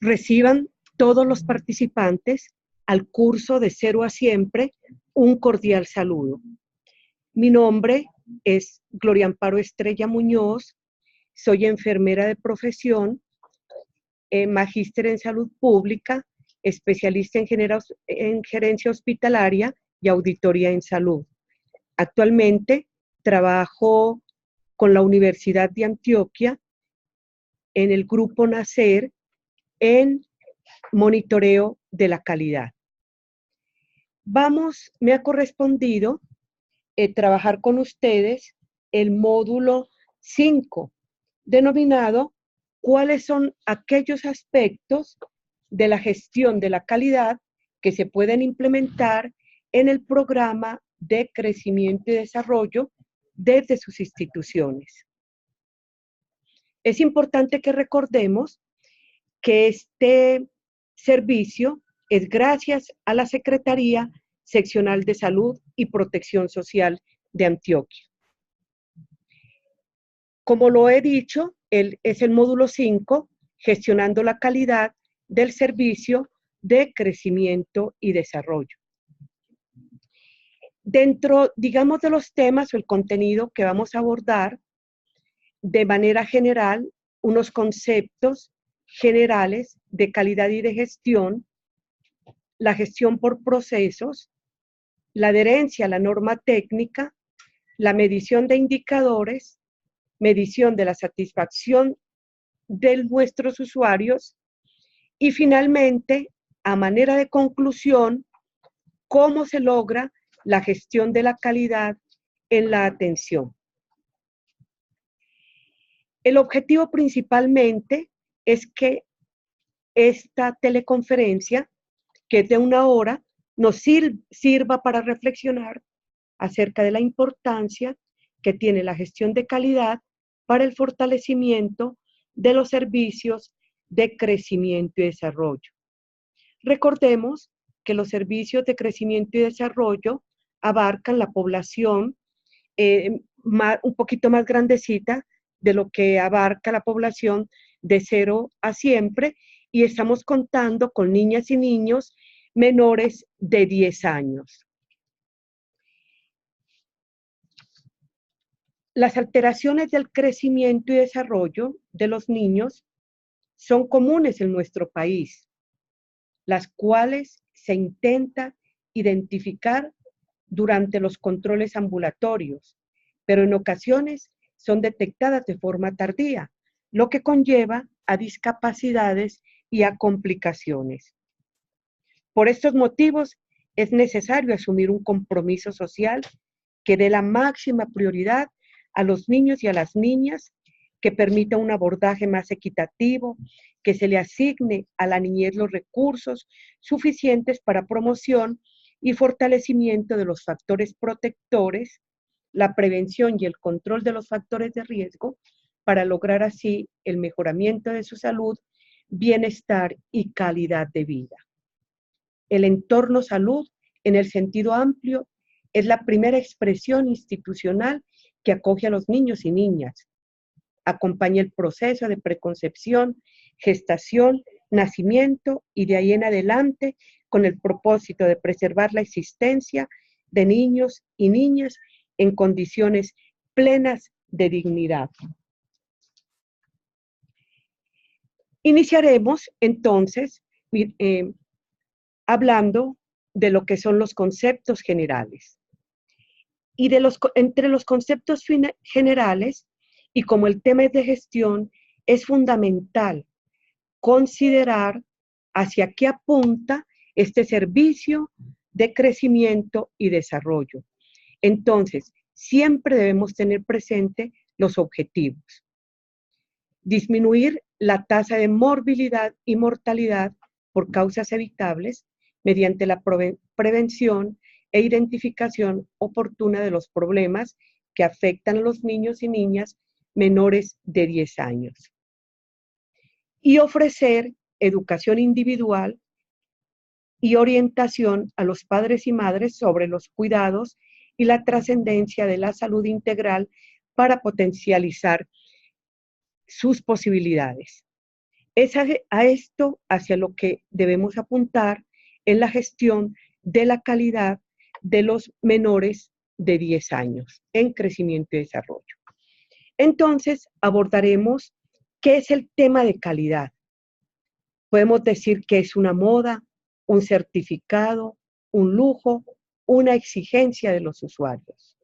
Reciban todos los participantes al curso de Cero a Siempre un cordial saludo. Mi nombre es Gloria Amparo Estrella Muñoz, soy enfermera de profesión, magíster en salud pública, especialista en gerencia hospitalaria y auditoría en salud. Actualmente trabajo con la Universidad de Antioquia en el grupo NACER en monitoreo de la calidad. Me ha correspondido trabajar con ustedes el módulo 5, denominado ¿cuáles son aquellos aspectos de la gestión de la calidad que se pueden implementar en el programa de crecimiento y desarrollo desde sus instituciones? Es importante que recordemos que este servicio es gracias a la Secretaría Seccional de Salud y Protección Social de Antioquia. Como lo he dicho, es el módulo 5, gestionando la calidad del servicio de crecimiento y desarrollo. Dentro, digamos, de los temas o el contenido que vamos a abordar, de manera general, unos conceptos generales de calidad y de gestión, la gestión por procesos, la adherencia a la norma técnica, la medición de indicadores, medición de la satisfacción de nuestros usuarios y finalmente, a manera de conclusión, cómo se logra la gestión de la calidad en la atención. El objetivo principalmente es que esta teleconferencia, que es de 1 hora, nos sirva para reflexionar acerca de la importancia que tiene la gestión de calidad para el fortalecimiento de los servicios de crecimiento y desarrollo. Recordemos que los servicios de crecimiento y desarrollo abarcan la población un poquito más grandecita de lo que abarca la población de 0 a siempre, y estamos contando con niñas y niños menores de 10 años. Las alteraciones del crecimiento y desarrollo de los niños son comunes en nuestro país, las cuales se intenta identificar durante los controles ambulatorios, pero en ocasiones son detectadas de forma tardía, lo que conlleva a discapacidades y a complicaciones. Por estos motivos, es necesario asumir un compromiso social que dé la máxima prioridad a los niños y a las niñas, que permita un abordaje más equitativo, que se le asigne a la niñez los recursos suficientes para promoción y fortalecimiento de los factores protectores, la prevención y el control de los factores de riesgo, para lograr así el mejoramiento de su salud, bienestar y calidad de vida. El entorno salud, en el sentido amplio, es la primera expresión institucional que acoge a los niños y niñas. Acompaña el proceso de preconcepción, gestación, nacimiento y de ahí en adelante, con el propósito de preservar la existencia de niños y niñas en condiciones plenas de dignidad. Iniciaremos entonces hablando de lo que son los conceptos generales. Y entre los conceptos generales, y como el tema es de gestión, es fundamental considerar hacia qué apunta este servicio de crecimiento y desarrollo. Entonces, siempre debemos tener presente los objetivos. Disminuir la tasa de morbilidad y mortalidad por causas evitables mediante la prevención e identificación oportuna de los problemas que afectan a los niños y niñas menores de 10 años. Y ofrecer educación individual y orientación a los padres y madres sobre los cuidados y la trascendencia de la salud integral para potencializar sus posibilidades. Es a esto hacia lo que debemos apuntar en la gestión de la calidad de los menores de 10 años en crecimiento y desarrollo. Entonces, abordaremos qué es el tema de calidad. Podemos decir que es una moda, un certificado, un lujo, una exigencia de los usuarios.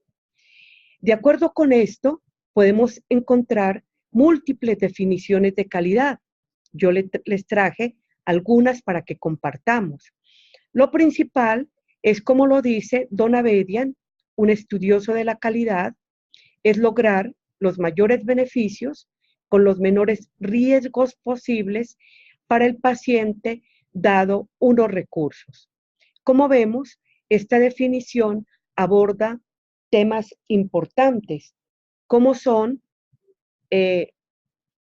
De acuerdo con esto, podemos encontrar múltiples definiciones de calidad. Yo les traje algunas para que compartamos. Lo principal es, como lo dice Don Abedian, un estudioso de la calidad, es lograr los mayores beneficios con los menores riesgos posibles para el paciente dado unos recursos. Como vemos, esta definición aborda temas importantes, como son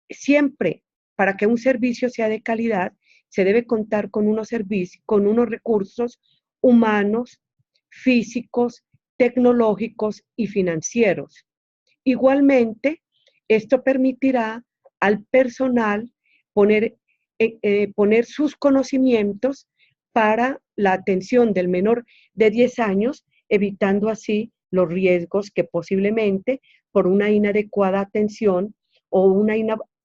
siempre para que un servicio sea de calidad, se debe contar con unos servicios, con unos recursos humanos, físicos, tecnológicos y financieros. Igualmente, esto permitirá al personal poner sus conocimientos para la atención del menor de 10 años, evitando así los riesgos que posiblemente por una inadecuada atención o una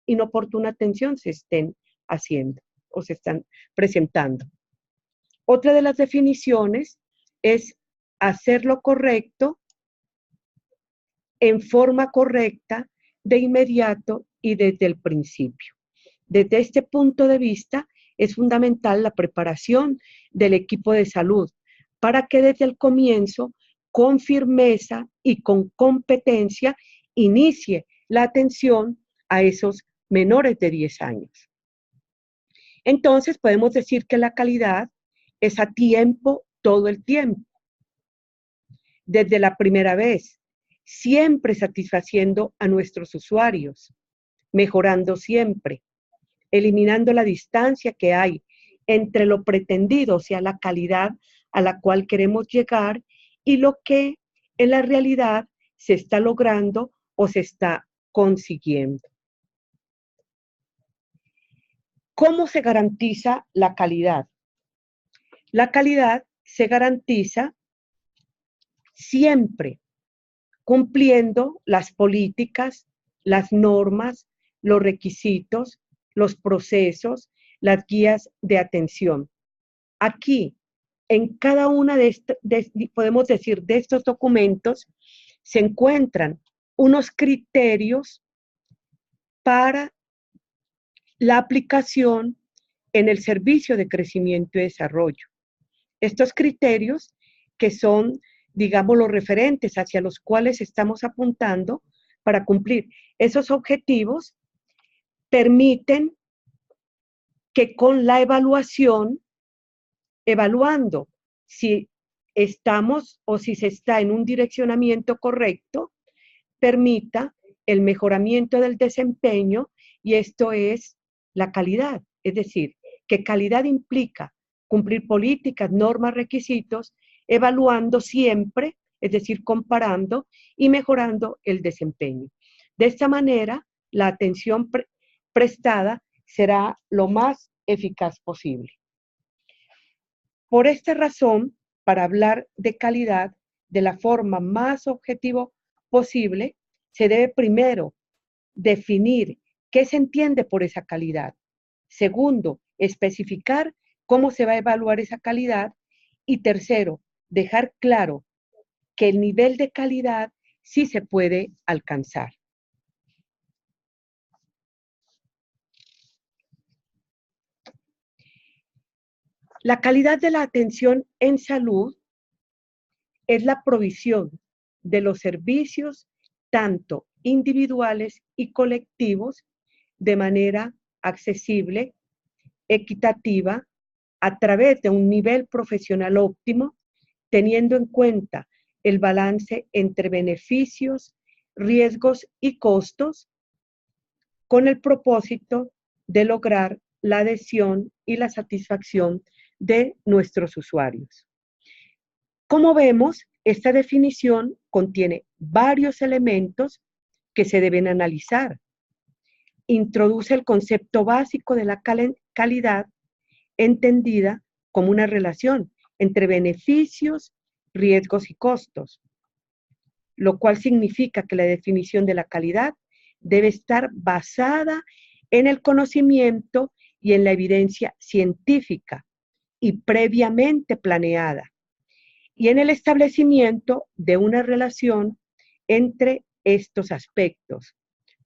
inoportuna atención se estén haciendo o se están presentando. Otra de las definiciones es hacer lo correcto en forma correcta, de inmediato y desde el principio. Desde este punto de vista, es fundamental la preparación del equipo de salud para que desde el comienzo, con firmeza y con competencia, inicie la atención a esos menores de 10 años. Entonces, podemos decir que la calidad es a tiempo, todo el tiempo. Desde la primera vez, siempre satisfaciendo a nuestros usuarios, mejorando siempre, eliminando la distancia que hay entre lo pretendido, o sea, la calidad a la cual queremos llegar y lo que en la realidad se está logrando o se está consiguiendo. ¿Cómo se garantiza la calidad? La calidad se garantiza siempre cumpliendo las políticas, las normas, los requisitos, los procesos, las guías de atención. Aquí, en cada una podemos decir, de estos documentos, se encuentran unos criterios para la aplicación en el servicio de crecimiento y desarrollo. Estos criterios que son, digamos, los referentes hacia los cuales estamos apuntando para cumplir esos objetivos, permiten que con la evaluación, evaluando si estamos o si se está en un direccionamiento correcto, permita el mejoramiento del desempeño y esto es la calidad. Es decir, que calidad implica cumplir políticas, normas, requisitos, evaluando siempre, es decir, comparando y mejorando el desempeño. De esta manera, la atención prestada será lo más eficaz posible. Por esta razón, para hablar de calidad de la forma más objetiva posible, se debe primero definir qué se entiende por esa calidad. Segundo, especificar cómo se va a evaluar esa calidad. Y tercero, dejar claro que el nivel de calidad sí se puede alcanzar. La calidad de la atención en salud es la provisión de los servicios, tanto individuales y colectivos, de manera accesible, equitativa, a través de un nivel profesional óptimo, teniendo en cuenta el balance entre beneficios, riesgos y costos, con el propósito de lograr la adhesión y la satisfacción de nuestros usuarios. Como vemos, esta definición contiene varios elementos que se deben analizar. introduce el concepto básico de la calidad entendida como una relación entre beneficios, riesgos y costos, lo cual significa que la definición de la calidad debe estar basada en el conocimiento y en la evidencia científica y previamente planeada, y en el establecimiento de una relación entre estos aspectos,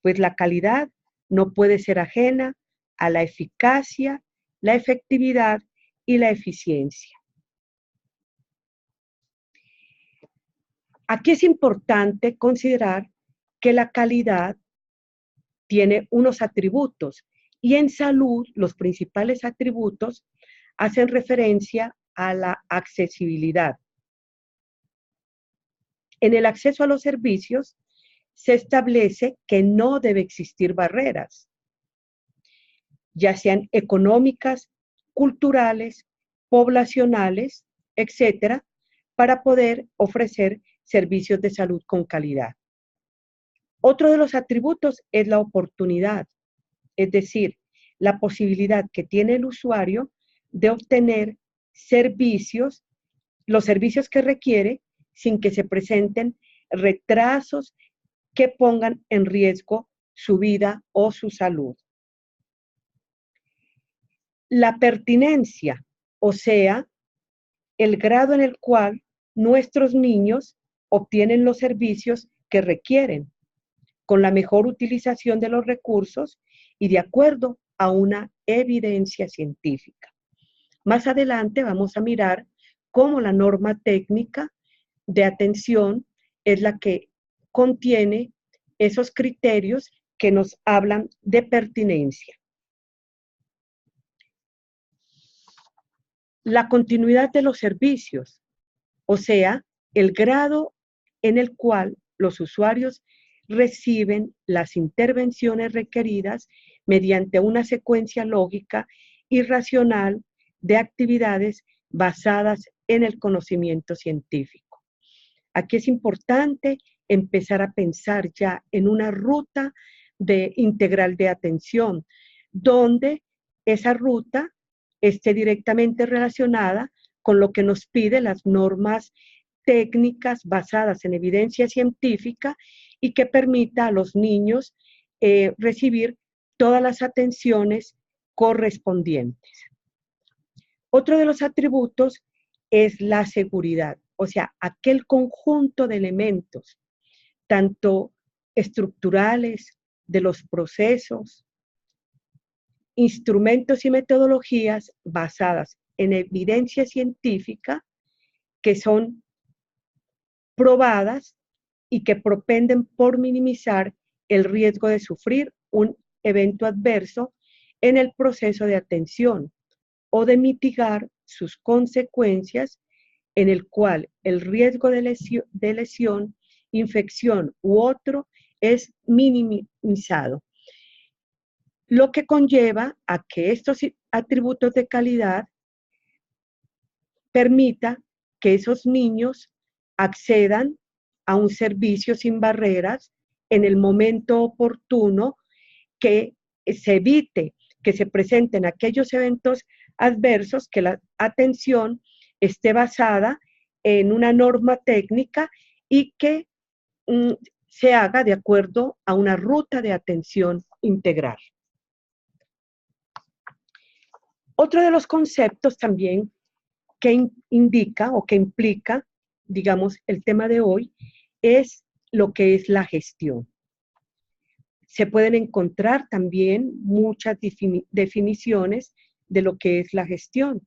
pues la calidad no puede ser ajena a la eficacia, la efectividad y la eficiencia. Aquí es importante considerar que la calidad tiene unos atributos y en salud los principales atributos hacen referencia a la accesibilidad. En el acceso a los servicios se establece que no debe existir barreras, ya sean económicas, culturales, poblacionales, etcétera, para poder ofrecer servicios de salud con calidad. Otro de los atributos es la oportunidad, es decir, la posibilidad que tiene el usuario de obtener servicios, los servicios que requiere, sin que se presenten retrasos que pongan en riesgo su vida o su salud. La pertinencia, o sea, el grado en el cual nuestros niños obtienen los servicios que requieren, con la mejor utilización de los recursos y de acuerdo a una evidencia científica. Más adelante vamos a mirar cómo la norma técnica de atención es la que contiene esos criterios que nos hablan de pertinencia. La continuidad de los servicios, o sea, el grado en el cual los usuarios reciben las intervenciones requeridas mediante una secuencia lógica y racional de actividades basadas en el conocimiento científico. Aquí es importante empezar a pensar ya en una ruta integral de atención, donde esa ruta esté directamente relacionada con lo que nos piden las normas técnicas basadas en evidencia científica y que permita a los niños recibir todas las atenciones correspondientes. Otro de los atributos es la seguridad, o sea, aquel conjunto de elementos, tanto estructurales, de los procesos, instrumentos y metodologías basadas en evidencia científica que son probadas y que propenden por minimizar el riesgo de sufrir un evento adverso en el proceso de atención o de mitigar sus consecuencias, en el cual el riesgo de lesión, infección u otro es minimizado, lo que conlleva a que estos atributos de calidad permita que esos niños accedan a un servicio sin barreras en el momento oportuno, que se evite que se presenten aquellos eventos adversos, que la atención esté basada en una norma técnica y que se haga de acuerdo a una ruta de atención integral. Otro de los conceptos también que indica o que implica, digamos, el tema de hoy, es lo que es la gestión. Se pueden encontrar también muchas definiciones de lo que es la gestión.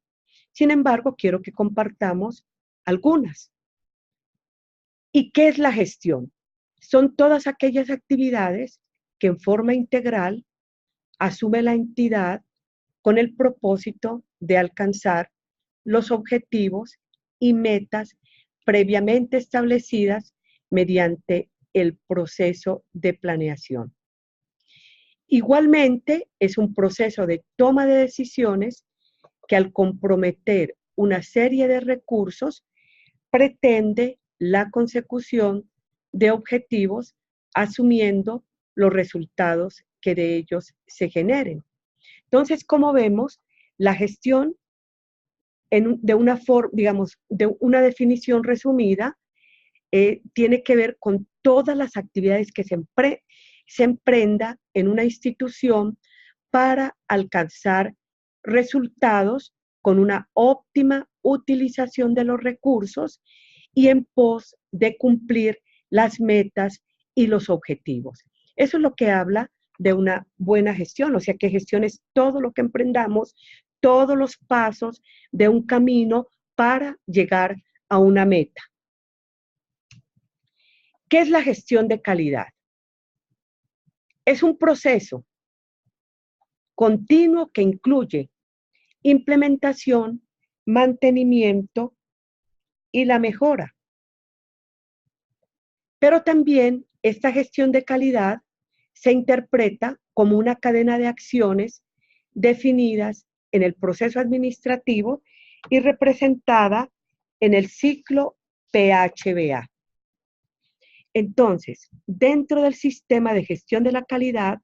Sin embargo, quiero que compartamos algunas. ¿Y qué es la gestión? Son todas aquellas actividades que en forma integral asume la entidad con el propósito de alcanzar los objetivos y metas previamente establecidas mediante el proceso de planeación. Igualmente, es un proceso de toma de decisiones que al comprometer una serie de recursos pretende la consecución de objetivos asumiendo los resultados que de ellos se generen. Entonces, como vemos, la gestión de una forma, digamos, de una definición resumida, tiene que ver con todas las actividades que se emprenda en una institución para alcanzar resultados con una óptima utilización de los recursos y en pos de cumplir las metas y los objetivos. Eso es lo que habla de una buena gestión, o sea, que gestión es todo lo que emprendamos, todos los pasos de un camino para llegar a una meta. ¿Qué es la gestión de calidad? Es un proceso continuo que incluye implementación, mantenimiento y la mejora. Pero también esta gestión de calidad se interpreta como una cadena de acciones definidas en el proceso administrativo y representada en el ciclo PHBA. Entonces, dentro del sistema de gestión de la calidad,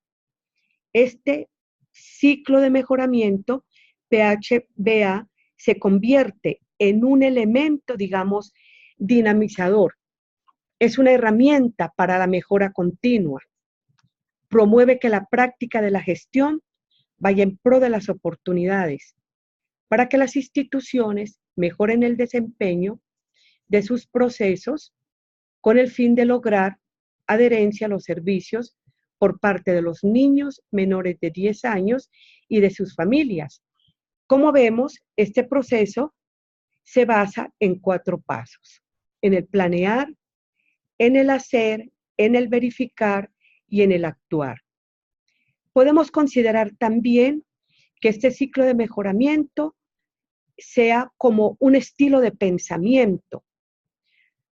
este ciclo de mejoramiento PHBA se convierte en un elemento, digamos, dinamizador. Es una herramienta para la mejora continua. Promueve que la práctica de la gestión vaya en pro de las oportunidades para que las instituciones mejoren el desempeño de sus procesos con el fin de lograr adherencia a los servicios por parte de los niños menores de 10 años y de sus familias. Como vemos, este proceso se basa en 4 pasos: en el planear, en el hacer, en el verificar y en el actuar. Podemos considerar también que este ciclo de mejoramiento sea como un estilo de pensamiento,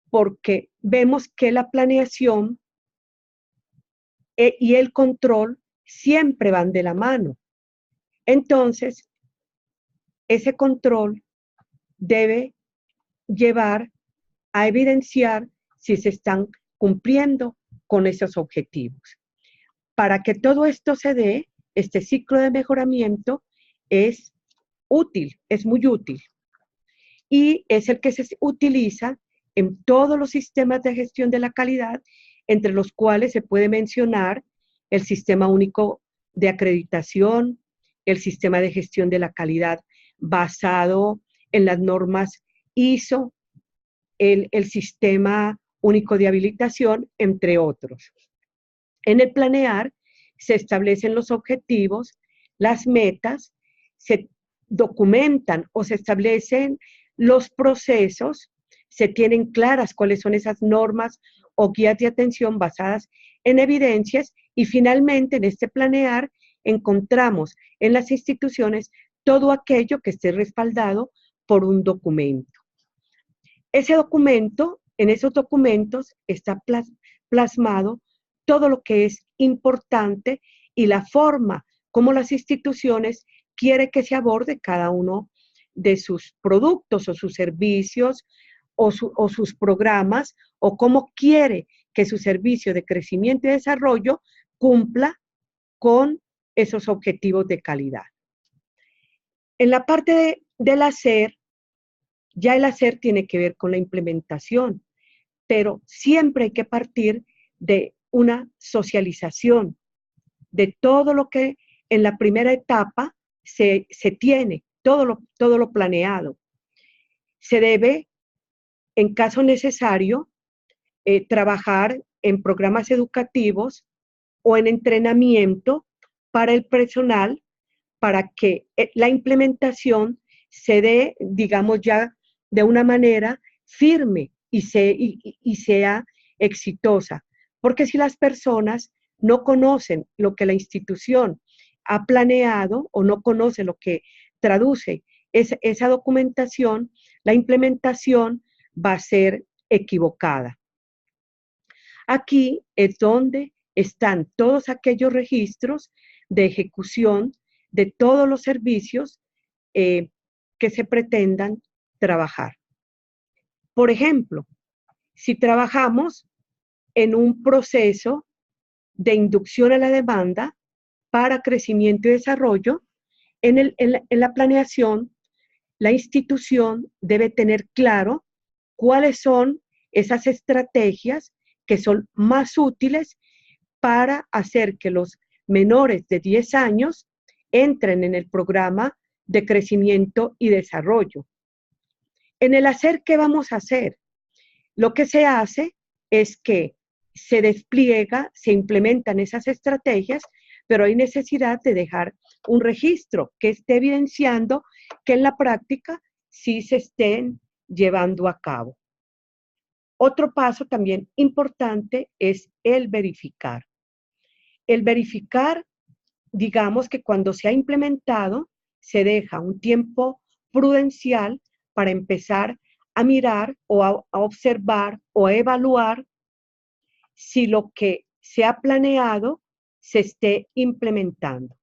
porque vemos que la planeación y el control siempre van de la mano. Entonces, ese control debe llevar a evidenciar si se están cumpliendo con esos objetivos. Para que todo esto se dé, este ciclo de mejoramiento es útil, es muy útil. Y es el que se utiliza en todos los sistemas de gestión de la calidad, entre los cuales se puede mencionar el Sistema Único de Acreditación, el Sistema de Gestión de la Calidad basado en las normas ISO, el Sistema Único de Habilitación, entre otros. En el planear se establecen los objetivos, las metas, se documentan o se establecen los procesos, se tienen claras cuáles son esas normas o guías de atención basadas en evidencias y finalmente en este planear encontramos en las instituciones todo aquello que esté respaldado por un documento. Ese documento, en esos documentos está plasmado todo lo que es importante y la forma como las instituciones quieren que se aborde cada uno de sus productos o sus servicios o sus programas, o cómo quiere que su servicio de crecimiento y desarrollo cumpla con esos objetivos de calidad. En la parte del hacer, ya el hacer tiene que ver con la implementación, pero siempre hay que partir de una socialización de todo lo que en la primera etapa se tiene, todo lo planeado. Se debe, en caso necesario, trabajar en programas educativos o en entrenamiento para el personal para que la implementación se dé, digamos, ya de una manera firme y sea exitosa. Porque si las personas no conocen lo que la institución ha planeado o no conocen lo que traduce esa documentación, la implementación va a ser equivocada. Aquí es donde están todos aquellos registros de ejecución de todos los servicios que se pretendan trabajar. Por ejemplo, si trabajamos en un proceso de inducción a la demanda, para crecimiento y desarrollo, en la planeación, la institución debe tener claro cuáles son esas estrategias que son más útiles para hacer que los menores de 10 años entren en el programa de crecimiento y desarrollo. En el hacer, ¿qué vamos a hacer? Lo que se hace es que se despliega, se implementan esas estrategias, pero hay necesidad de dejar un registro que esté evidenciando que en la práctica sí se estén llevando a cabo. Otro paso también importante es el verificar. El verificar, digamos que cuando se ha implementado, se deja un tiempo prudencial para empezar a mirar o a observar o a evaluar si lo que se ha planeado se esté implementando.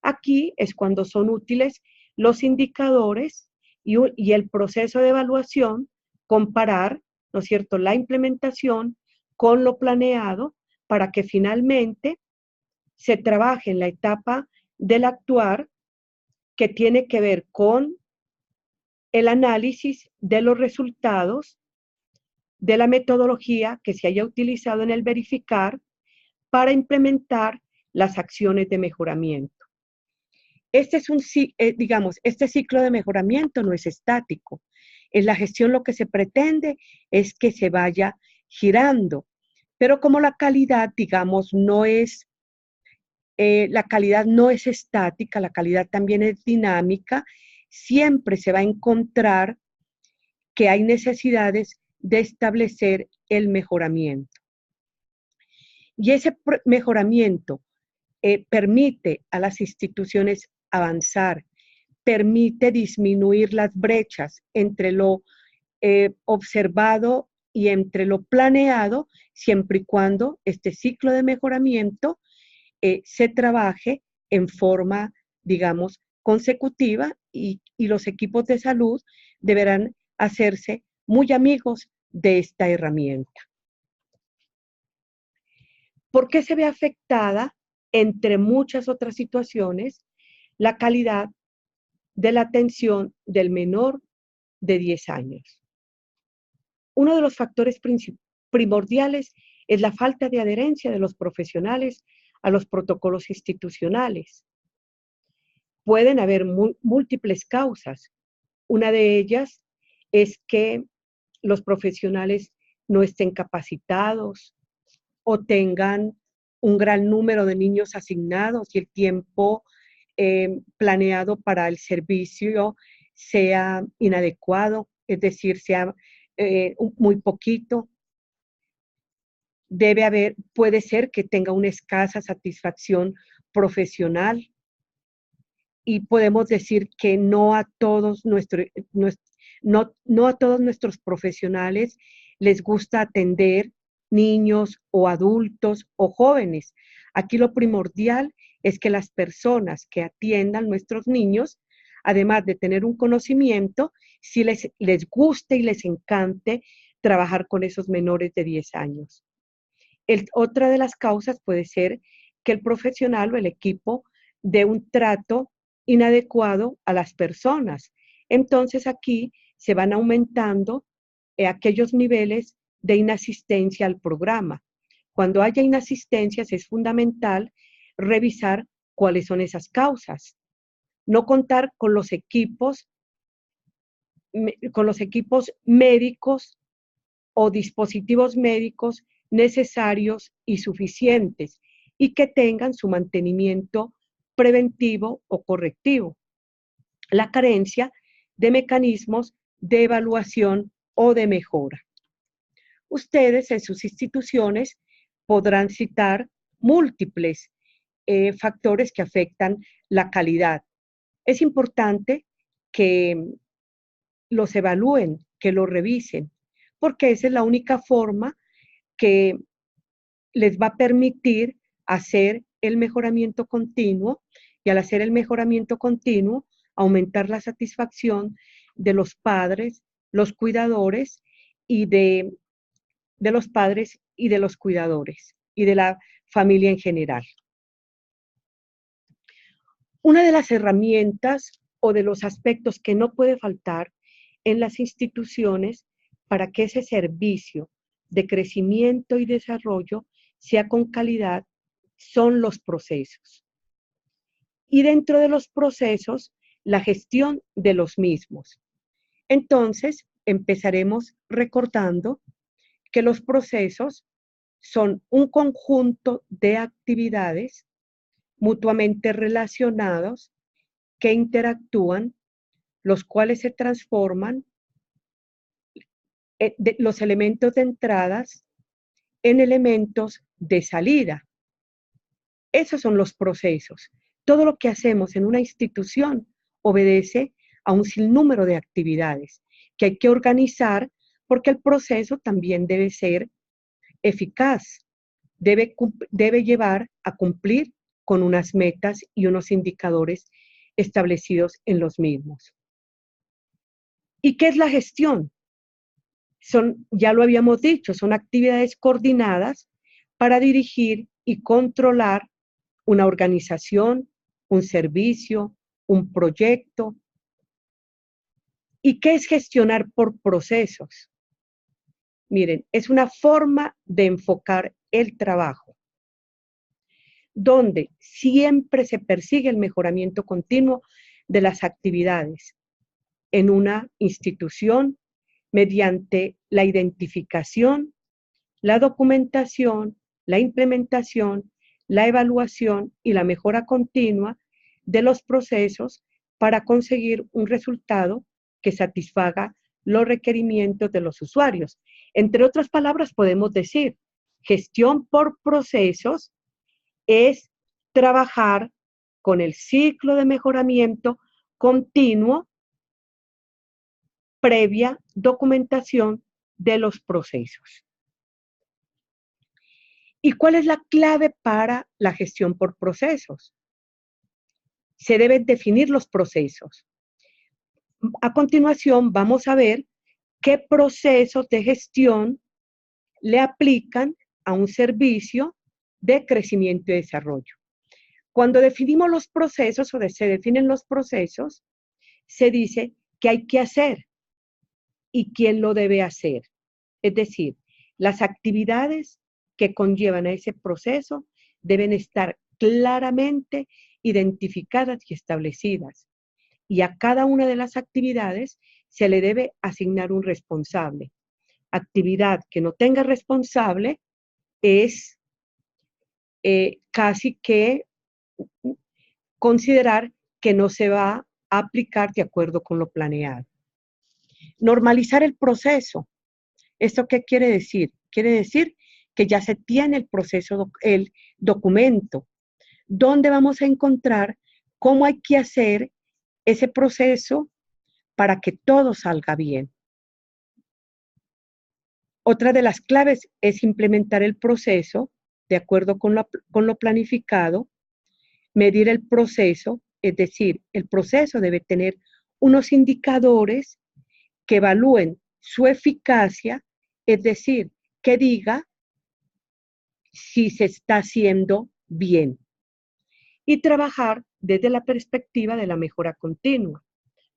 Aquí es cuando son útiles los indicadores y el proceso de evaluación, comparar, ¿no es cierto?, la implementación con lo planeado para que finalmente se trabaje en la etapa del actuar que tiene que ver con el análisis de los resultados de la metodología que se haya utilizado en el verificar para implementar las acciones de mejoramiento. Este ciclo de mejoramiento no es estático. En la gestión lo que se pretende es que se vaya girando, pero como la calidad, digamos, la calidad no es estática, la calidad también es dinámica, siempre se va a encontrar que hay necesidades de establecer el mejoramiento. Y ese mejoramiento permite a las instituciones avanzar, permite disminuir las brechas entre lo observado y entre lo planeado, siempre y cuando este ciclo de mejoramiento se trabaje en forma, digamos, consecutiva y los equipos de salud deberán hacerse muy amigos de esta herramienta. ¿Por qué se ve afectada, entre muchas otras situaciones, la calidad de la atención del menor de 10 años? Uno de los factores primordiales es la falta de adherencia de los profesionales a los protocolos institucionales. Pueden haber múltiples causas. Una de ellas es que los profesionales no estén capacitados o tengan un gran número de niños asignados y el tiempo planeado para el servicio sea inadecuado, es decir, sea muy poquito. Puede ser que tenga una escasa satisfacción profesional y podemos decir que no a todos nuestros profesionales les gusta atender niños o adultos o jóvenes. Aquí lo primordial es que las personas que atiendan nuestros niños, además de tener un conocimiento, si les guste y les encante trabajar con esos menores de 10 años. Otra de las causas puede ser que el profesional o el equipo dé un trato inadecuado a las personas. Entonces aquí se van aumentando aquellos niveles de inasistencia al programa. Cuando haya inasistencias es fundamental revisar cuáles son esas causas. No contar con los equipos médicos o dispositivos médicos necesarios y suficientes y que tengan su mantenimiento preventivo o correctivo. La carencia de mecanismos de evaluación o de mejora. Ustedes en sus instituciones podrán citar múltiples factores que afectan la calidad. Es importante que los evalúen, que los revisen, porque esa es la única forma que les va a permitir hacer el mejoramiento continuo y al hacer el mejoramiento continuo, aumentar la satisfacción de los padres, los cuidadores y de los padres y de los cuidadores y de la familia en general. Una de las herramientas o de los aspectos que no puede faltar en las instituciones para que ese servicio de crecimiento y desarrollo sea con calidad son los procesos. Y dentro de los procesos, la gestión de los mismos. Entonces, empezaremos recordando que los procesos son un conjunto de actividades mutuamente relacionados que interactúan, los cuales se transforman los elementos de entradas en elementos de salida. Esos son los procesos. Todo lo que hacemos en una institución obedece a un sinnúmero de actividades que hay que organizar porque el proceso también debe ser eficaz, debe llevar a cumplir con unas metas y unos indicadores establecidos en los mismos. ¿Y qué es la gestión? Ya lo habíamos dicho, son actividades coordinadas para dirigir y controlar una organización, un servicio, un proyecto. ¿Y qué es gestionar por procesos? Miren, es una forma de enfocar el trabajo, donde siempre se persigue el mejoramiento continuo de las actividades en una institución mediante la identificación, la documentación, la implementación, la evaluación y la mejora continua de los procesos para conseguir un resultado que satisfaga los requerimientos de los usuarios. Entre otras palabras, podemos decir, gestión por procesos es trabajar con el ciclo de mejoramiento continuo previa documentación de los procesos. ¿Y cuál es la clave para la gestión por procesos? Se deben definir los procesos. A continuación vamos a ver qué procesos de gestión le aplican a un servicio de crecimiento y desarrollo. Cuando definimos los procesos o se definen los procesos, se dice qué hay que hacer y quién lo debe hacer. Es decir, las actividades que conllevan a ese proceso deben estar claramente identificadas y establecidas. Y a cada una de las actividades se le debe asignar un responsable. Actividad que no tenga responsable es casi que considerar que no se va a aplicar de acuerdo con lo planeado. Normalizar el proceso. ¿Esto qué quiere decir? Quiere decir que ya se tiene el proceso, el documento, donde vamos a encontrar cómo hay que hacer ese proceso para que todo salga bien. Otra de las claves es implementar el proceso de acuerdo con lo planificado, medir el proceso, es decir, el proceso debe tener unos indicadores que evalúen su eficacia, es decir, que diga si se está haciendo bien. Y trabajar desde la perspectiva de la mejora continua,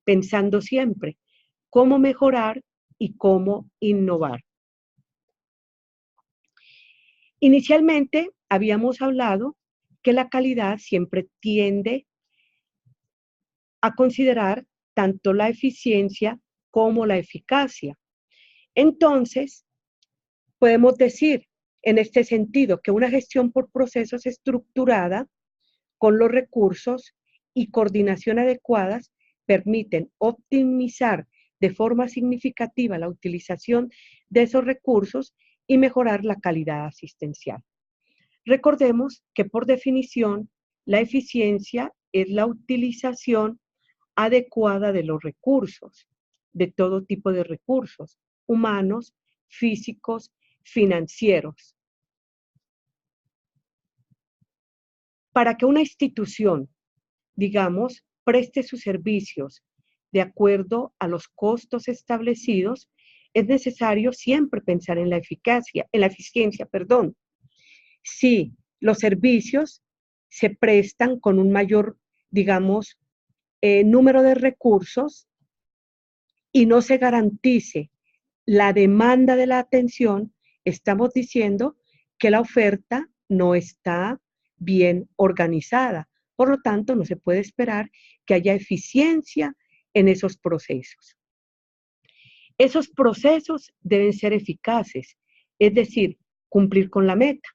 pensando siempre cómo mejorar y cómo innovar. Inicialmente habíamos hablado que la calidad siempre tiende a considerar tanto la eficiencia como la eficacia. Entonces, podemos decir en este sentido que una gestión por procesos estructurada con los recursos y coordinación adecuadas permiten optimizar de forma significativa la utilización de esos recursos y mejorar la calidad asistencial. Recordemos que por definición la eficiencia es la utilización adecuada de los recursos, de todo tipo de recursos, humanos, físicos, financieros. Para que una institución, digamos, preste sus servicios de acuerdo a los costos establecidos, es necesario siempre pensar en la eficiencia. Si los servicios se prestan con un mayor digamos, número de recursos y no se garantice la demanda de la atención, estamos diciendo que la oferta no está bien organizada. Por lo tanto, no se puede esperar que haya eficiencia en esos procesos. Esos procesos deben ser eficaces, es decir, cumplir con la meta,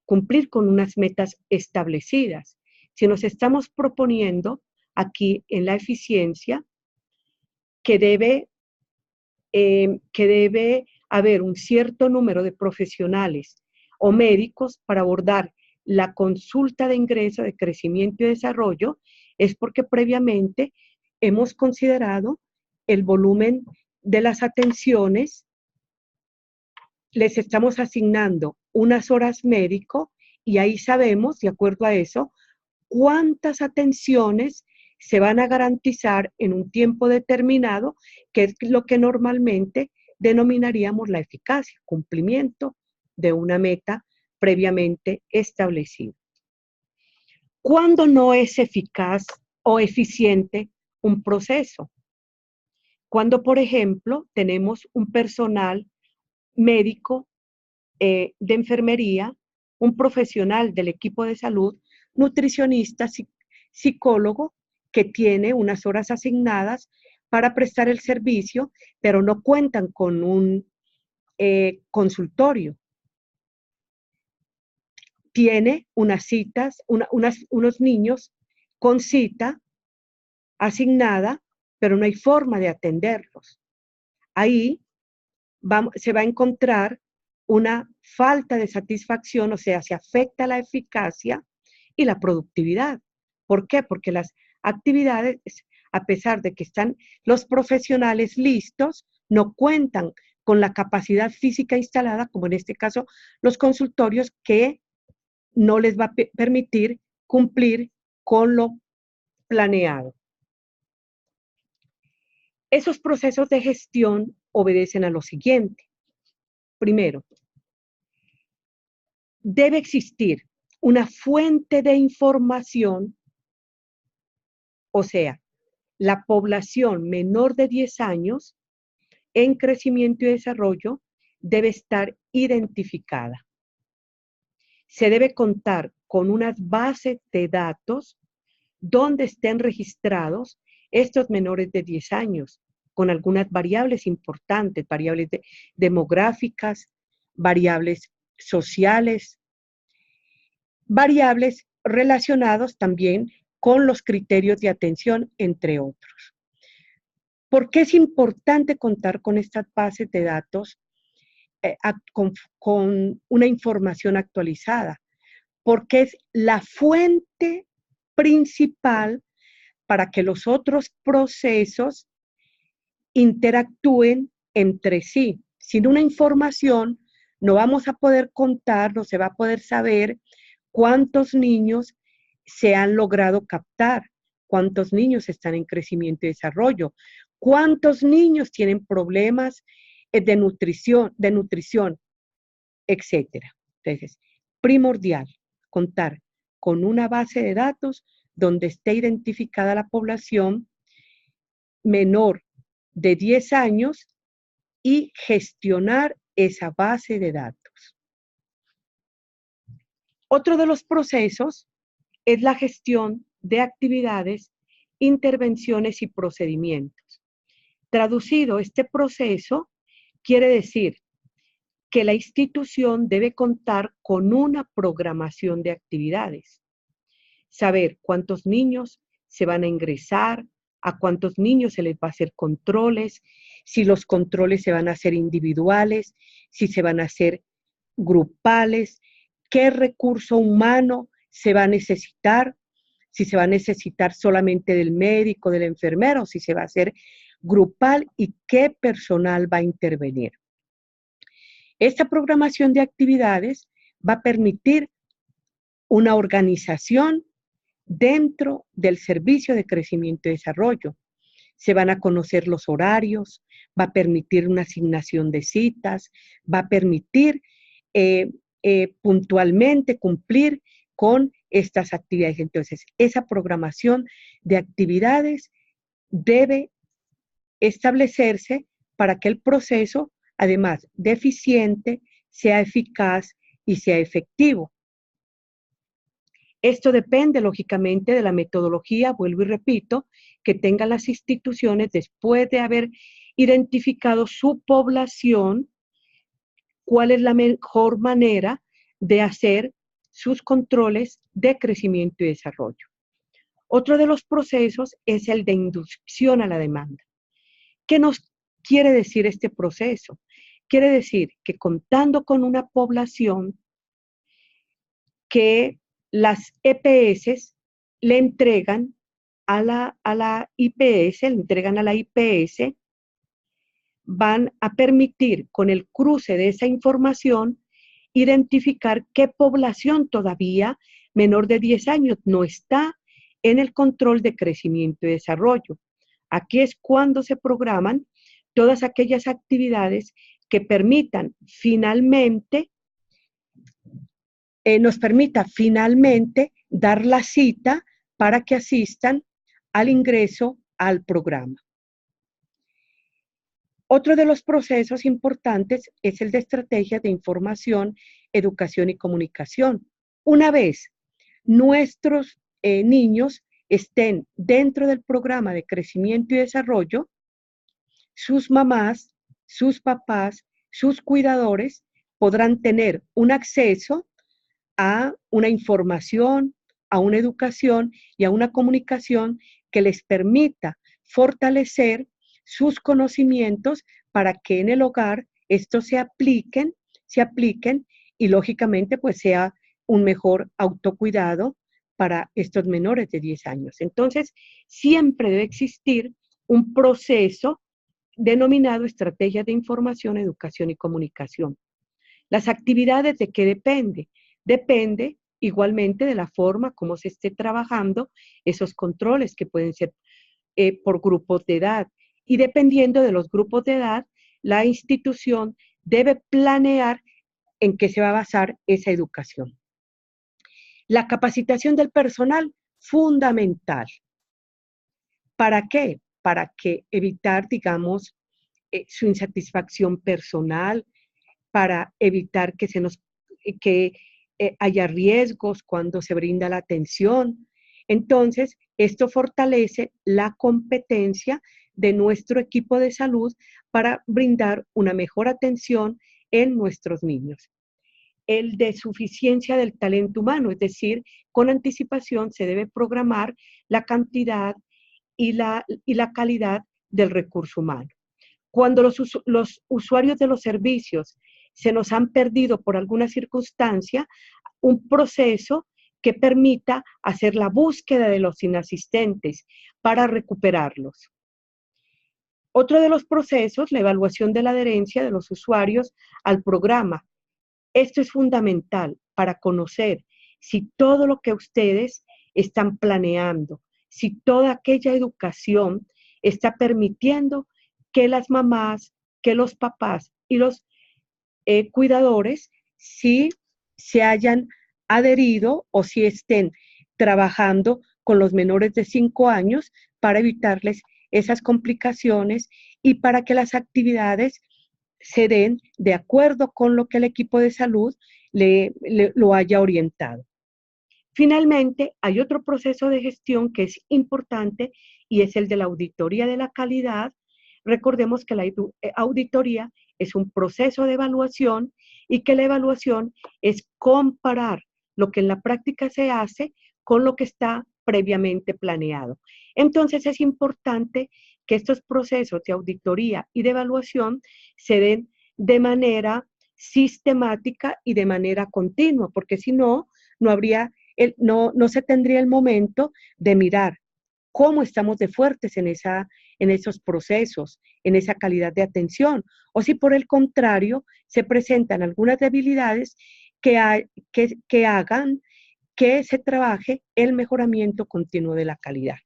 cumplir con unas metas establecidas. Si nos estamos proponiendo aquí en la eficiencia que debe haber un cierto número de profesionales o médicos para abordar la consulta de ingreso, de crecimiento y desarrollo, es porque previamente hemos considerado el volumen de las atenciones, les estamos asignando unas horas médico y ahí sabemos, de acuerdo a eso, cuántas atenciones se van a garantizar en un tiempo determinado, que es lo que normalmente denominaríamos la eficacia, cumplimiento de una meta previamente establecida. ¿Cuándo no es eficaz o eficiente un proceso? Cuando, por ejemplo, tenemos un personal médico, de enfermería, un profesional del equipo de salud, nutricionista, psicólogo, que tiene unas horas asignadas para prestar el servicio, pero no cuentan con un consultorio. Tiene unas citas, unos niños con cita asignada, pero no hay forma de atenderlos. Ahí se va a encontrar una falta de satisfacción, o sea, se afecta la eficacia y la productividad. ¿Por qué? Porque las actividades, a pesar de que están los profesionales listos, no cuentan con la capacidad física instalada, como en este caso los consultorios, que no les va a permitir cumplir con lo planeado. Esos procesos de gestión obedecen a lo siguiente. Primero, debe existir una fuente de información, o sea, la población menor de 10 años en crecimiento y desarrollo debe estar identificada. Se debe contar con unas bases de datos donde estén registrados estos menores de 10 años, con algunas variables importantes, variables demográficas, variables sociales, variables relacionados también con los criterios de atención, entre otros. ¿Por qué es importante contar con estas bases de datos con una información actualizada? Porque es la fuente principal para que los otros procesos interactúen entre sí. Sin una información no vamos a poder contar, no se va a poder saber cuántos niños se han logrado captar, cuántos niños están en crecimiento y desarrollo, cuántos niños tienen problemas de nutrición, etcétera. Entonces, primordial contar con una base de datos donde esté identificada la población menor de 10 años y gestionar esa base de datos. Otro de los procesos es la gestión de actividades, intervenciones y procedimientos. Traducido, este proceso quiere decir que la institución debe contar con una programación de actividades, saber cuántos niños se van a ingresar, a cuántos niños se les va a hacer controles, si los controles se van a hacer individuales, si se van a hacer grupales, qué recurso humano se va a necesitar, si se va a necesitar solamente del médico, del enfermero, si se va a hacer grupal y qué personal va a intervenir. Esta programación de actividades va a permitir una organización dentro del servicio de crecimiento y desarrollo. Se van a conocer los horarios, va a permitir una asignación de citas, va a permitir puntualmente cumplir con estas actividades. Entonces, esa programación de actividades debe establecerse para que el proceso, además de eficiente, sea eficaz y sea efectivo. Esto depende, lógicamente, de la metodología, vuelvo y repito, que tengan las instituciones después de haber identificado su población, cuál es la mejor manera de hacer sus controles de crecimiento y desarrollo. Otro de los procesos es el de inducción a la demanda. ¿Qué nos quiere decir este proceso? Quiere decir que contando con una población que las EPS le entregan a la IPS, le entregan a la IPS, van a permitir con el cruce de esa información identificar qué población todavía menor de 10 años no está en el control de crecimiento y desarrollo. Aquí es cuando se programan todas aquellas actividades que permitan finalmente, nos permita finalmente dar la cita para que asistan al ingreso al programa. Otro de los procesos importantes es el de estrategias de información, educación y comunicación. Una vez nuestros niños estén dentro del programa de crecimiento y desarrollo, sus mamás, sus papás, sus cuidadores podrán tener un acceso a una información, a una educación y a una comunicación que les permita fortalecer sus conocimientos para que en el hogar estos se apliquen y lógicamente pues sea un mejor autocuidado para estos menores de 10 años. Entonces, siempre debe existir un proceso denominado estrategia de información, educación y comunicación. Las actividades de qué depende. Depende igualmente de la forma como se esté trabajando esos controles que pueden ser por grupos de edad. Y dependiendo de los grupos de edad, la institución debe planear en qué se va a basar esa educación. La capacitación del personal, fundamental. ¿Para qué? Para que evitar, digamos, su insatisfacción personal, para evitar que haya riesgos cuando se brinda la atención. Entonces, esto fortalece la competencia de nuestro equipo de salud para brindar una mejor atención en nuestros niños. El de suficiencia del talento humano, es decir, con anticipación se debe programar la cantidad y la calidad del recurso humano. Cuando los usuarios de los servicios se nos han perdido por alguna circunstancia, un proceso que permita hacer la búsqueda de los inasistentes para recuperarlos. Otro de los procesos, la evaluación de la adherencia de los usuarios al programa. Esto es fundamental para conocer si todo lo que ustedes están planeando, si toda aquella educación está permitiendo que las mamás, que los papás y los cuidadores si se hayan adherido o si estén trabajando con los menores de 5 años para evitarles esas complicaciones y para que las actividades se den de acuerdo con lo que el equipo de salud lo haya orientado. Finalmente, hay otro proceso de gestión que es importante y es el de la auditoría de la calidad. Recordemos que la auditoría es un proceso de evaluación y que la evaluación es comparar lo que en la práctica se hace con lo que está previamente planeado. Entonces es importante que estos procesos de auditoría y de evaluación se den de manera sistemática y de manera continua, porque si no, no se tendría el momento de mirar cómo estamos de fuertes en esos procesos, en esa calidad de atención, o si por el contrario se presentan algunas debilidades que hagan que se trabaje el mejoramiento continuo de la calidad.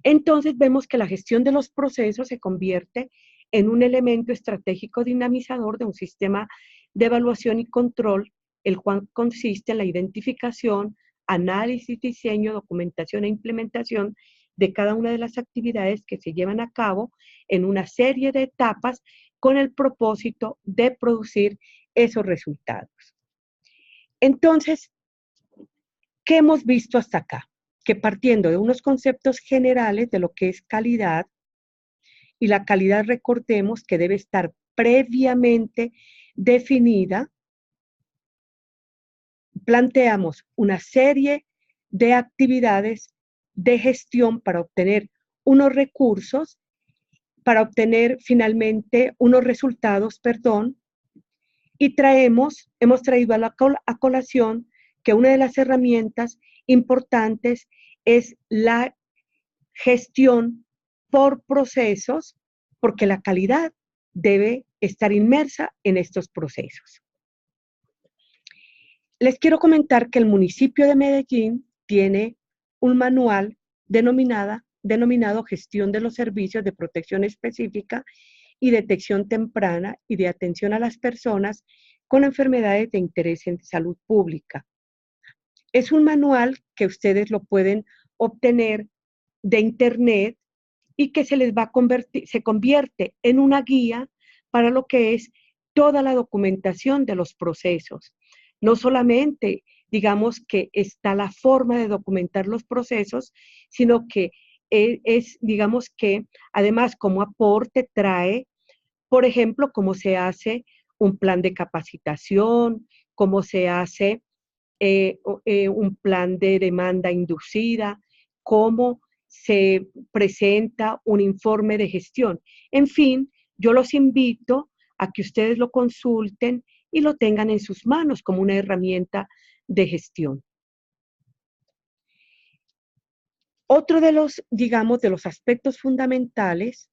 Entonces vemos que la gestión de los procesos se convierte en un elemento estratégico dinamizador de un sistema de evaluación y control el cual consiste en la identificación, análisis, diseño, documentación e implementación de cada una de las actividades que se llevan a cabo en una serie de etapas con el propósito de producir esos resultados. Entonces, ¿qué hemos visto hasta acá? Que partiendo de unos conceptos generales de lo que es calidad, y la calidad recordemos que debe estar previamente definida, planteamos una serie de actividades de gestión para obtener unos recursos, para obtener finalmente unos resultados, y hemos traído a colación que una de las herramientas importantes es la gestión por procesos, porque la calidad debe estar inmersa en estos procesos. Les quiero comentar que el municipio de Medellín tiene un manual denominado Gestión de los Servicios de Protección Específica y Detección Temprana y de Atención a las Personas con Enfermedades de Interés en Salud Pública. Es un manual que ustedes lo pueden obtener de internet y que se convierte en una guía para lo que es toda la documentación de los procesos. No solamente, digamos, que está la forma de documentar los procesos, sino que digamos que además como aporte trae, por ejemplo, cómo se hace un plan de capacitación, cómo se hace un plan de demanda inducida, cómo se presenta un informe de gestión. En fin, yo los invito a que ustedes lo consulten y lo tengan en sus manos como una herramienta de gestión. Otro de los, digamos, de los aspectos fundamentales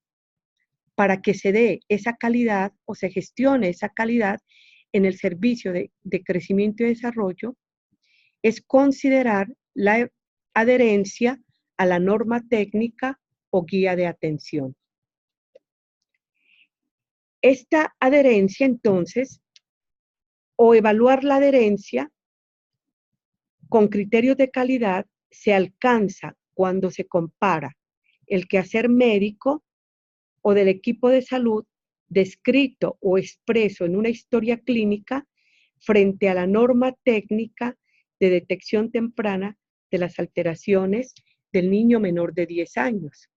para que se dé esa calidad o se gestione esa calidad en el servicio de crecimiento y desarrollo es considerar la adherencia a la norma técnica o guía de atención. Esta adherencia, entonces, o evaluar la adherencia con criterios de calidad, se alcanza cuando se compara el quehacer médico o del equipo de salud descrito o expreso en una historia clínica frente a la norma técnica de detección temprana de las alteraciones del niño menor de 10 años.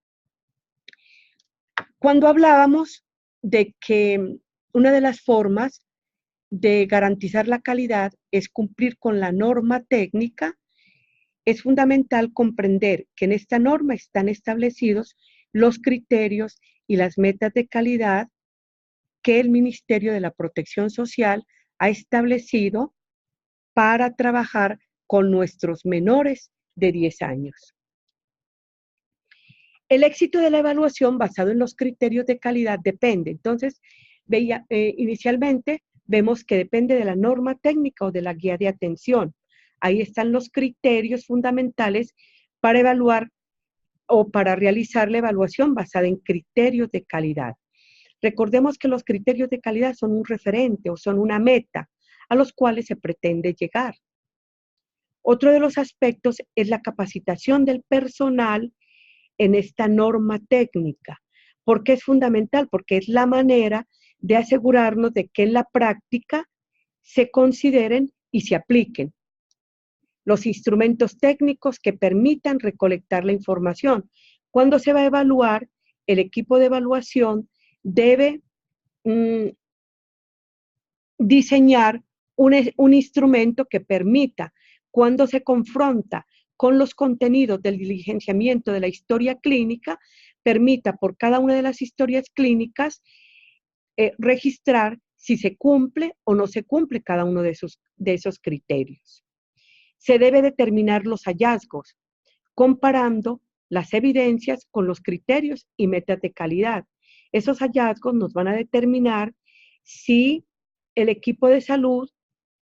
Cuando hablábamos de que una de las formas de garantizar la calidad es cumplir con la norma técnica, es fundamental comprender que en esta norma están establecidos los criterios y las metas de calidad que el Ministerio de la Protección Social ha establecido para trabajar con nuestros menores de 10 años. El éxito de la evaluación basado en los criterios de calidad depende. Entonces, inicialmente vemos que depende de la norma técnica o de la guía de atención. Ahí están los criterios fundamentales para evaluar o para realizar la evaluación basada en criterios de calidad. Recordemos que los criterios de calidad son un referente o son una meta a los cuales se pretende llegar. Otro de los aspectos es la capacitación del personal en esta norma técnica. ¿Por qué es fundamental? Porque es la manera de asegurarnos de que en la práctica se consideren y se apliquen los instrumentos técnicos que permitan recolectar la información. Cuando se va a evaluar, el equipo de evaluación debe diseñar un instrumento que permita, cuando se confronta con los contenidos del diligenciamiento de la historia clínica, permita por cada una de las historias clínicas registrar si se cumple o no se cumple cada uno de esos criterios. Se debe determinar los hallazgos, comparando las evidencias con los criterios y metas de calidad. Esos hallazgos nos van a determinar si el equipo de salud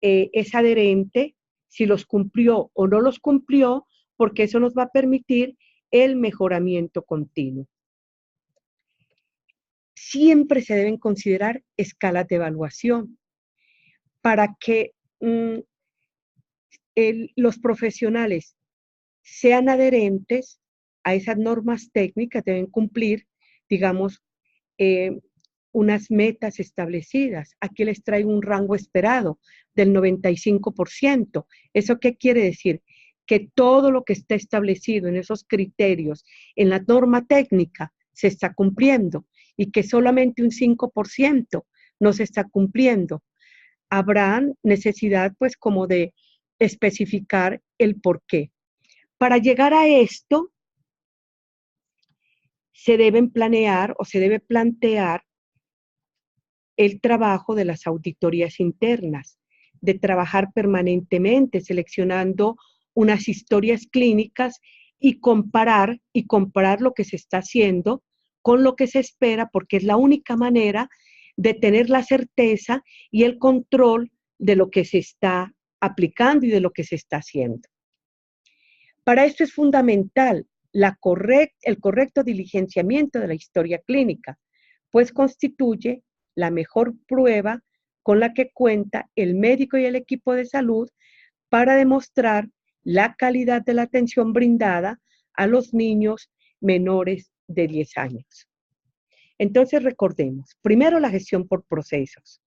es adherente, si los cumplió o no los cumplió, porque eso nos va a permitir el mejoramiento continuo. Siempre se deben considerar escalas de evaluación para que mm, los profesionales sean adherentes a esas normas técnicas, deben cumplir, digamos, eh, unas metas establecidas. Aquí les traigo un rango esperado del 95%. ¿Eso qué quiere decir? Que todo lo que está establecido en esos criterios, en la norma técnica, se está cumpliendo y que solamente un 5% no se está cumpliendo. Habrá necesidad, pues, como de especificar el por qué. Para llegar a esto, se deben planear o se debe plantear el trabajo de las auditorías internas, de trabajar permanentemente seleccionando unas historias clínicas y comparar lo que se está haciendo con lo que se espera, porque es la única manera de tener la certeza y el control de lo que se está aplicando y de lo que se está haciendo. Para esto es fundamental el correcto diligenciamiento de la historia clínica, pues constituye la mejor prueba con la que cuenta el médico y el equipo de salud para demostrar la calidad de la atención brindada a los niños menores de 10 años. Entonces recordemos, primero la gestión por procesos.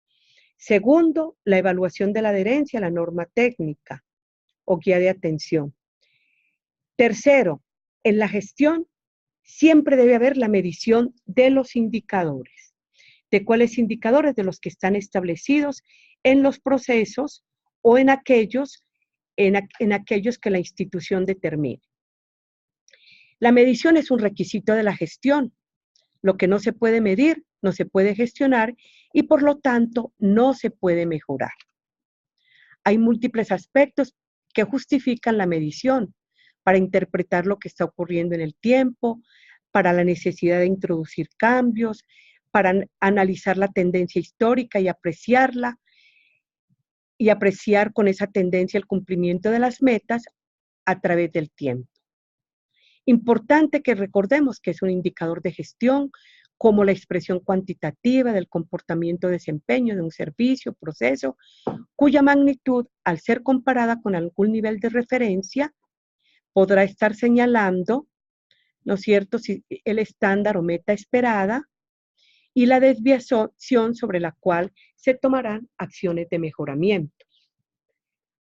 Segundo, la evaluación de la adherencia a la norma técnica o guía de atención. Tercero, en la gestión siempre debe haber la medición de los indicadores. ¿De cuáles indicadores? De los que están establecidos en los procesos o en aquellos que la institución determine. La medición es un requisito de la gestión. Lo que no se puede medir, no se puede gestionar y por lo tanto no se puede mejorar. Hay múltiples aspectos que justifican la medición para interpretar lo que está ocurriendo en el tiempo, para la necesidad de introducir cambios, para analizar la tendencia histórica y apreciarla, y apreciar con esa tendencia el cumplimiento de las metas a través del tiempo. Importante que recordemos que es un indicador de gestión, como la expresión cuantitativa del comportamiento desempeño de un servicio, proceso, cuya magnitud, al ser comparada con algún nivel de referencia, podrá estar señalando, ¿no es cierto?, si el estándar o meta esperada y la desviación sobre la cual se tomarán acciones de mejoramiento.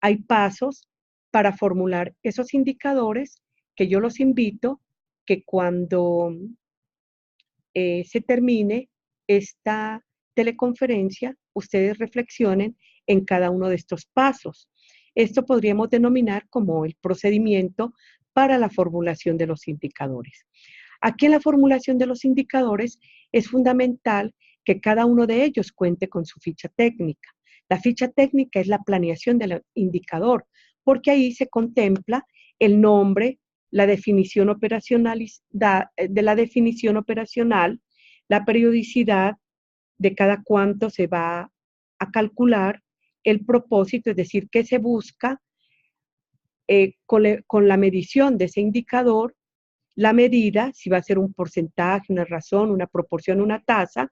Hay pasos para formular esos indicadores que yo los invito que cuando se termine esta teleconferencia, ustedes reflexionen en cada uno de estos pasos. Esto podríamos denominar como el procedimiento para la formulación de los indicadores. Aquí en la formulación de los indicadores es fundamental que cada uno de ellos cuente con su ficha técnica. La ficha técnica es la planeación del indicador, porque ahí se contempla el nombre, la definición operacional, la periodicidad de cada cuánto se va a calcular, el propósito, es decir, qué se busca con la medición de ese indicador, la medida, si va a ser un porcentaje, una razón, una proporción, una tasa,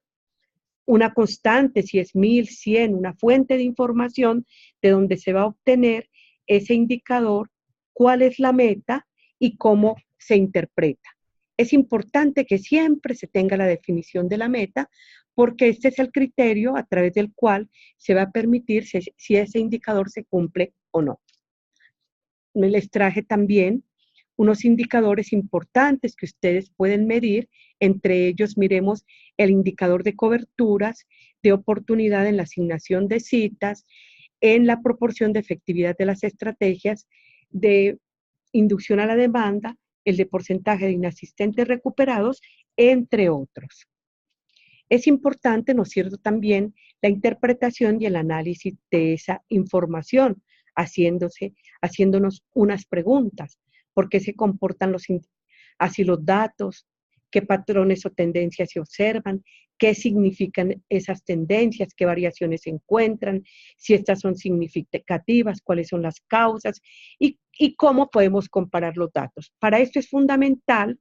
una constante, si es 1000, 100, una fuente de información de donde se va a obtener ese indicador, cuál es la meta y cómo se interpreta. Es importante que siempre se tenga la definición de la meta porque este es el criterio a través del cual se va a permitir si ese indicador se cumple o no. Les traje también unos indicadores importantes que ustedes pueden medir. Entre ellos miremos el indicador de coberturas, de oportunidad en la asignación de citas, en la proporción de efectividad de las estrategias de inducción a la demanda, el de porcentaje de inasistentes recuperados, entre otros. Es importante, ¿no es cierto?, también la interpretación y el análisis de esa información, haciéndonos unas preguntas. ¿Por qué se comportan así los datos? ¿Qué patrones o tendencias se observan? ¿Qué significan esas tendencias? ¿Qué variaciones se encuentran? Si estas son significativas, ¿cuáles son las causas? Y cómo podemos comparar los datos. Para esto es fundamental,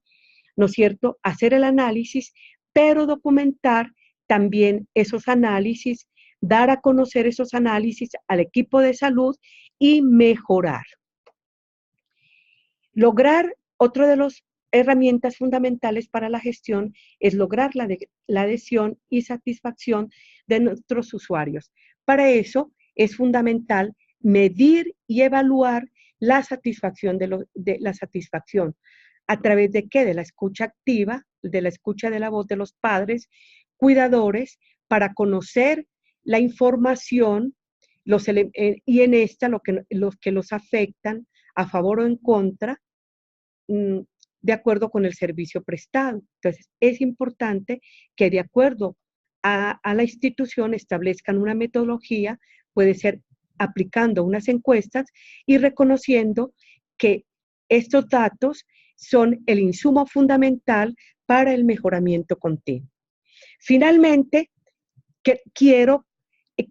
¿no es cierto?, hacer el análisis, pero documentar también esos análisis dar a conocer esos análisis al equipo de salud y mejorar. Lograr, otro de las herramientas fundamentales para la gestión es lograr la adhesión y satisfacción de nuestros usuarios. Para eso es fundamental medir y evaluar la satisfacción la satisfacción. ¿A través de qué? De la escucha activa, de la escucha de la voz de los padres, cuidadores, para conocer la información y en esta los que los afectan a favor o en contra, de acuerdo con el servicio prestado. Entonces, es importante que de acuerdo a la institución establezcan una metodología, puede ser aplicando unas encuestas y reconociendo que estos datos son el insumo fundamental para el mejoramiento continuo. Finalmente, quiero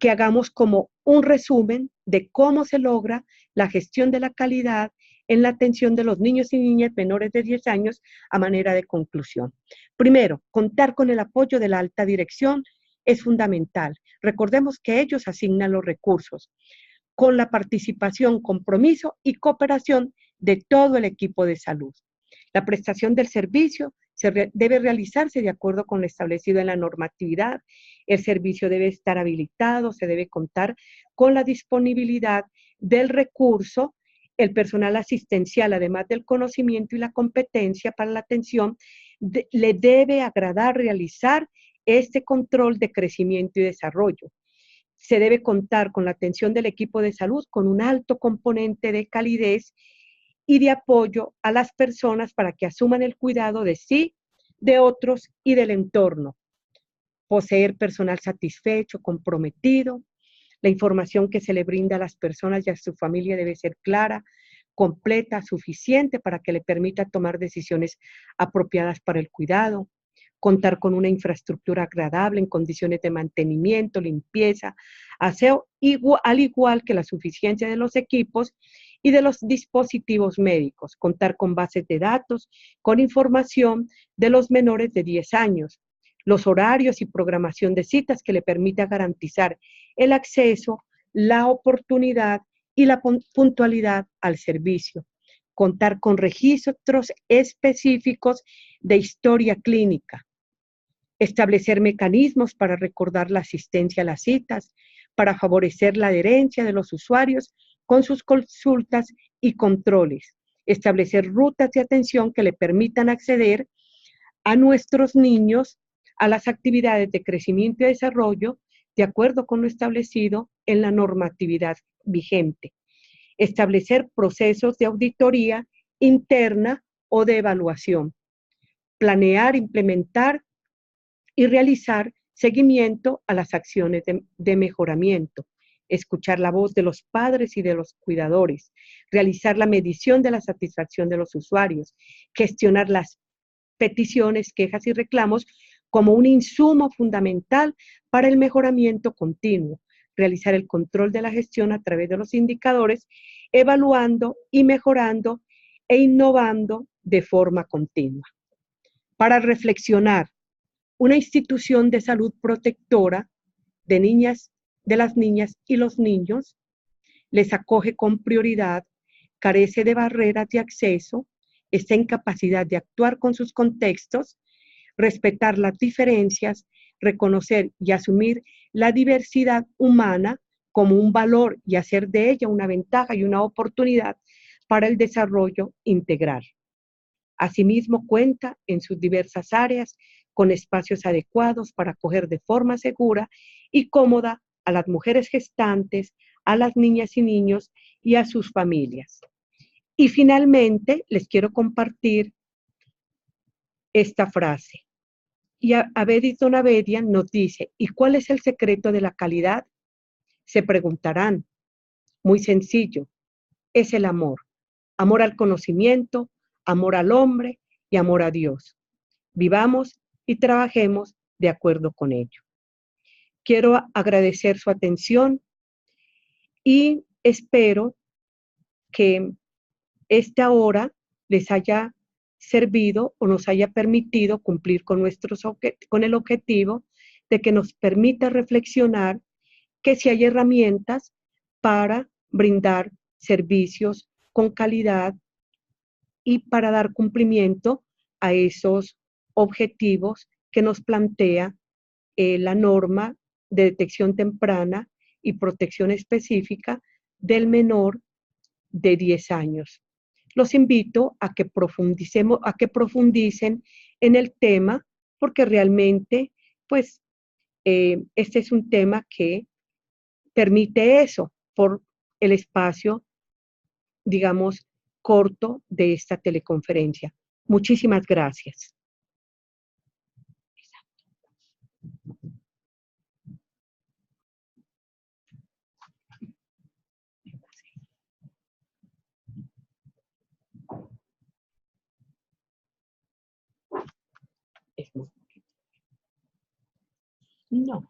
que hagamos como un resumen de cómo se logra la gestión de la calidad en la atención de los niños y niñas menores de 10 años a manera de conclusión. Primero, contar con el apoyo de la alta dirección es fundamental. Recordemos que ellos asignan los recursos con la participación, compromiso y cooperación de todo el equipo de salud. La prestación del servicio debe realizarse de acuerdo con lo establecido en la normatividad. El servicio debe estar habilitado, se debe contar con la disponibilidad del recurso. El personal asistencial, además del conocimiento y la competencia para la atención, le debe agradar realizar este control de crecimiento y desarrollo. Se debe contar con la atención del equipo de salud con un alto componente de calidez y de apoyo a las personas para que asuman el cuidado de sí, de otros y del entorno. Poseer personal satisfecho, comprometido. La información que se le brinda a las personas y a su familia debe ser clara, completa, suficiente para que le permita tomar decisiones apropiadas para el cuidado. Contar con una infraestructura agradable en condiciones de mantenimiento, limpieza, aseo, al igual que la suficiencia de los equipos y de los dispositivos médicos. Contar con bases de datos, con información de los menores de 10 años, los horarios y programación de citas que le permita garantizar el acceso, la oportunidad y la puntualidad al servicio. Contar con registros específicos de historia clínica. Establecer mecanismos para recordar la asistencia a las citas, para favorecer la adherencia de los usuarios con sus consultas y controles. Establecer rutas de atención que le permitan acceder a nuestros niños a las actividades de crecimiento y desarrollo de acuerdo con lo establecido en la normatividad vigente. Establecer procesos de auditoría interna o de evaluación. Planear, implementar y realizar seguimiento a las acciones de mejoramiento. Escuchar la voz de los padres y de los cuidadores. Realizar la medición de la satisfacción de los usuarios. Gestionar las peticiones, quejas y reclamos como un insumo fundamental para el mejoramiento continuo. Realizar el control de la gestión a través de los indicadores, evaluando y mejorando e innovando de forma continua. Para reflexionar, una institución de salud protectora de las niñas y los niños, les acoge con prioridad, carece de barreras de acceso, está en capacidad de actuar con sus contextos, respetar las diferencias, reconocer y asumir la diversidad humana como un valor y hacer de ella una ventaja y una oportunidad para el desarrollo integral. Asimismo, cuenta en sus diversas áreas con espacios adecuados para acoger de forma segura y cómoda a las mujeres gestantes, a las niñas y niños y a sus familias. Y finalmente, les quiero compartir esta frase. Y Abedi Donabedian nos dice, ¿y cuál es el secreto de la calidad? Se preguntarán. Muy sencillo, es el amor. Amor al conocimiento, amor al hombre y amor a Dios. Vivamos y trabajemos de acuerdo con ello. Quiero agradecer su atención y espero que esta hora les haya servido o nos haya permitido cumplir con el objetivo de que nos permita reflexionar que sí hay herramientas para brindar servicios con calidad y para dar cumplimiento a esos objetivos que nos plantea la norma de detección temprana y protección específica del menor de 10 años. Los invito a que profundicen en el tema, porque realmente, pues, este es un tema que permite eso por el espacio, digamos, corto de esta teleconferencia. Muchísimas gracias. No.